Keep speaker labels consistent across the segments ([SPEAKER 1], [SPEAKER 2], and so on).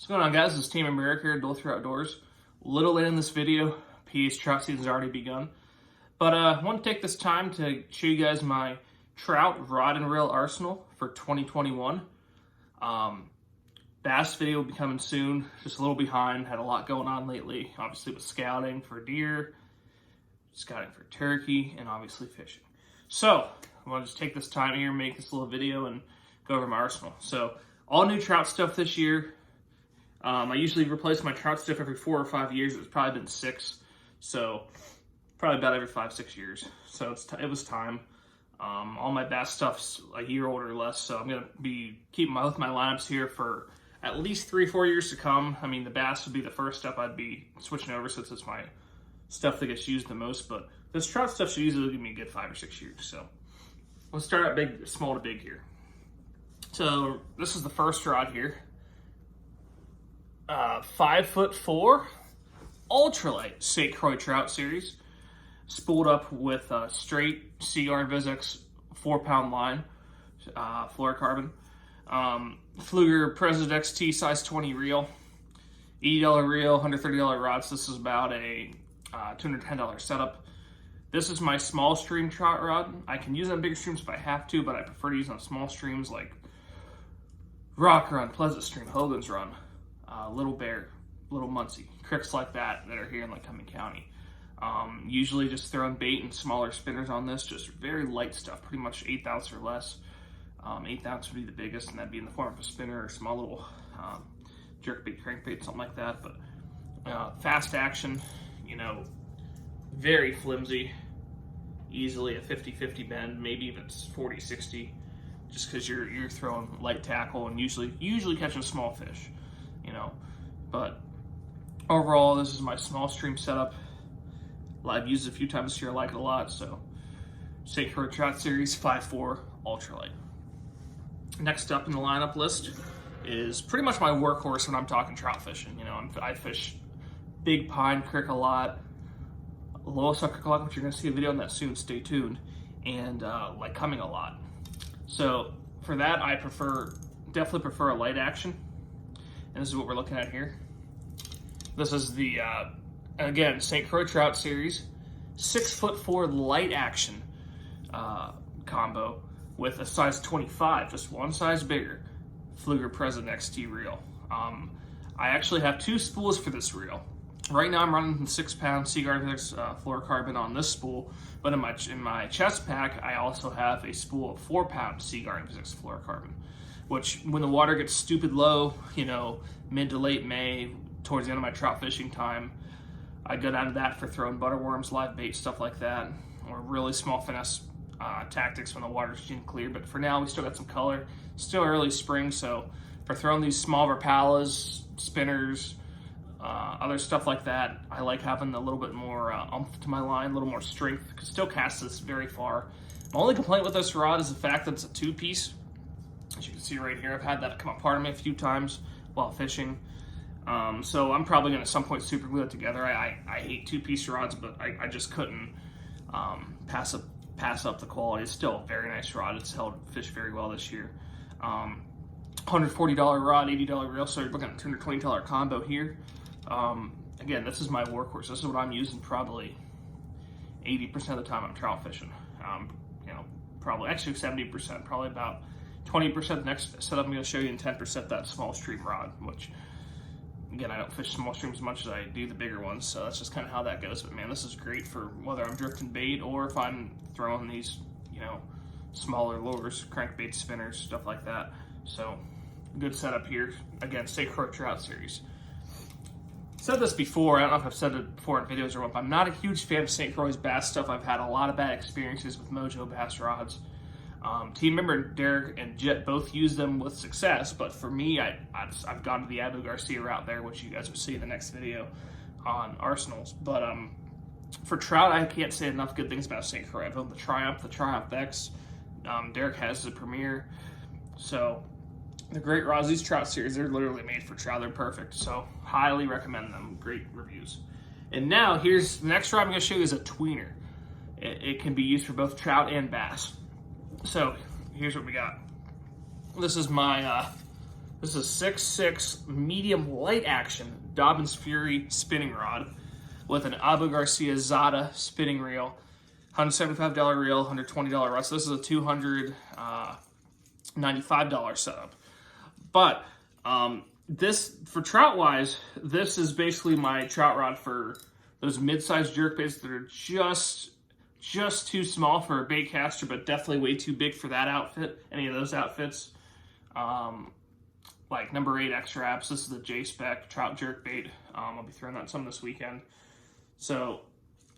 [SPEAKER 1] What's going on, guys? This is Team America here at Trout Outdoors. A little late in this video, PA's trout season's already begun. But I want to take this time to show you guys my trout rod and reel arsenal for 2021. Bass video will be coming soon, just a little behind. Had a lot going on lately, obviously with scouting for deer, scouting for turkey, and obviously fishing. So I want to just take this time here, make this little video, and go over my arsenal. So all new trout stuff this year. I usually replace my trout stuff every 4 or 5 years. It's probably been 6, so probably about every 5-6 years. So it was time. All my bass stuff's a year old or less, so I'm gonna be keeping both my lineups here for at least 3-4 years to come. I mean, the bass would be the first step I'd be switching over since it's my stuff that gets used the most. But this trout stuff should usually give me a good 5 or 6 years. So let's start at big, small to big here. So this is the first rod here. 5'4" ultralight St. Croix trout series, spooled up with straight Seaguar Invizx 4-pound line, fluorocarbon, Pflueger President XT size 20 reel, $80 reel, $130 rods. This is about a $210 setup. This is my small stream trout rod. I can use it on bigger streams if I have to, but I prefer to use it on small streams like Rock Run, Pleasant Stream, Hogan's Run, Little Bear, Little Muncie, creeks like that are here in Lycoming County. Usually just throwing bait and smaller spinners on this, just very light stuff, pretty much 1/8 ounce or less. 1/8 ounce would be the biggest, and that'd be in the form of a spinner or small little jerkbait, crankbait, something like that. But fast action, very flimsy, easily a 50-50 bend, maybe even 40-60, just because you're throwing light tackle and usually catching a small fish, But overall, this is my small stream setup. I've used it a few times this year. I like it a lot. So St. Croix Trout Series 5'4" ultralight. Next up in the lineup list is pretty much my workhorse when I'm talking trout fishing. I fish Big Pine Creek a lot, Lowestoft Creek a lot, which you're going to see a video on that soon. Stay tuned. And Lycoming a lot. So for that, I definitely prefer a light action. And this is what we're looking at here. This is the, again, St. Croix Trout Series 6'4" light action combo with a size 25, just one size bigger, Pflueger President XT reel. I actually have 2 spools for this reel. Right now I'm running the 6-pound Seaguar Invizx fluorocarbon on this spool, but in my chest pack I also have a spool of 4-pound Seaguar Invizx fluorocarbon, which when the water gets stupid low, mid to late May, towards the end of my trout fishing time, I go down to that for throwing butterworms, live bait, stuff like that, or really small finesse tactics when the water's clear. But for now, we still got some color. Still early spring, so for throwing these small Rapalas, spinners, other stuff like that, I like having a little bit more oomph to my line, a little more strength. Could still cast this very far. My only complaint with this rod is the fact that it's a 2-piece. As you can see right here, I've had that come apart on me a few times while fishing. So I'm probably going to at some point super glue it together. I hate 2-piece rods, but I just couldn't pass up the quality. It's still a very nice rod. It's held fish very well this year. $140 rod, $80 reel, so you're looking at a $220 combo here. Again, this is my workhorse. This is what I'm using probably 80% of the time I'm trout fishing. Probably actually 70%, probably about 20% the next setup I'm going to show you, and 10% that small stream rod, which again, I don't fish small streams as much as I do the bigger ones, so that's just kind of how that goes. But man, this is great for whether I'm drifting bait or if I'm throwing these, smaller lures, crankbait, spinners, stuff like that. So good setup here. Again, St. Croix Trout Series. Said this before, I don't know if I've said it before in videos or what, but I'm not a huge fan of St. Croix bass stuff. I've had a lot of bad experiences with Mojo bass rods. Team member Derek and Jet both use them with success, but for me, I've gone to the Abu Garcia route there, which you guys will see in the next video on arsenals. But for trout, I can't say enough good things about St. Croix. I've owned the Triumph X. Derek has the Premier. So the great rods, these trout series, they're literally made for trout. They're perfect. So highly recommend them. Great reviews. And now here's the next rod I'm going to show you is a tweener. It can be used for both trout and bass. So here's what we got. This is my This is a 6.6 medium light action Dobbins Fury spinning rod with an Abu Garcia Zada spinning reel. $175 reel, $120 rod. So this is a $295 setup. But this, for trout wise, this is basically my trout rod for those mid-sized jerkbaits that are just too small for a bait caster, but definitely way too big for that outfit, any of those outfits. Like number 8 X-Raps. This is the J-Spec trout jerkbait. I'll be throwing that some this weekend. So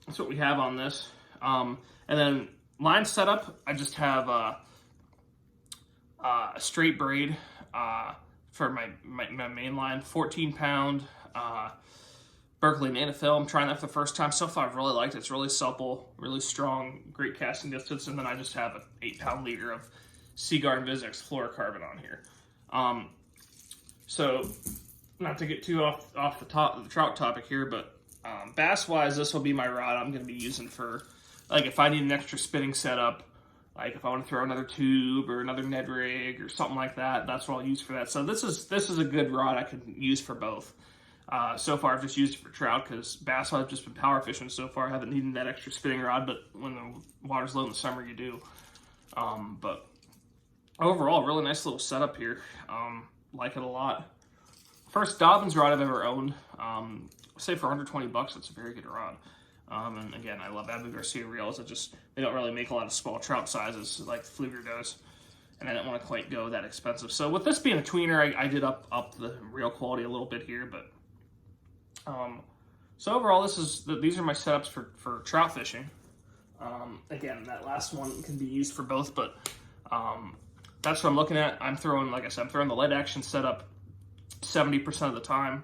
[SPEAKER 1] that's what we have on this. And then line setup, I just have a straight braid for my main line, 14-pound Berkeley Nanofilm. I'm trying that for the first time. So far, I've really liked it. It's really supple, really strong, great casting distance. And then I just have an 8-pound leader of Seaguar and Vizix fluorocarbon on here. So, not to get too off the trout topic here, but bass-wise, this will be my rod I'm going to be using for, like, if I need an extra spinning setup, like if I want to throw another tube or another Ned rig or something like that, that's what I'll use for that. So this is a good rod I can use for both. So far, I've just used it for trout because bass I've just been power fishing so far. I haven't needed that extra spinning rod, but when the water's low in the summer, you do. But overall, really nice little setup here. Like it a lot. First Dobbins rod I've ever owned. Say for $120, it's a very good rod. And again, I love Abu Garcia reels. They don't really make a lot of small trout sizes like Fluger does. And I didn't want to quite go that expensive. So with this being a tweener, I did up the reel quality a little bit here, but so overall, these are my setups for trout fishing. Again, that last one can be used for both, but that's what I'm looking at. I'm throwing, like I said, I'm throwing the light action setup 70% of the time.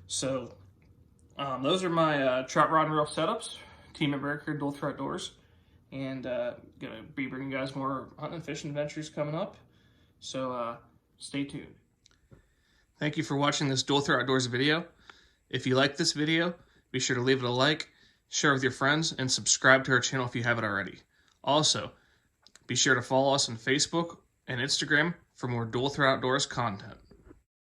[SPEAKER 1] So those are my trout rod and reel setups. Team America, Dual Threat Outdoors, and gonna be bringing you guys more hunting and fishing adventures coming up. So stay tuned. Thank you for watching this Dual Threat Outdoors video. If you like this video, be sure to leave it a like, share with your friends, and subscribe to our channel if you haven't already. Also, be sure to follow us on Facebook and Instagram for more Dual Threat Outdoors content.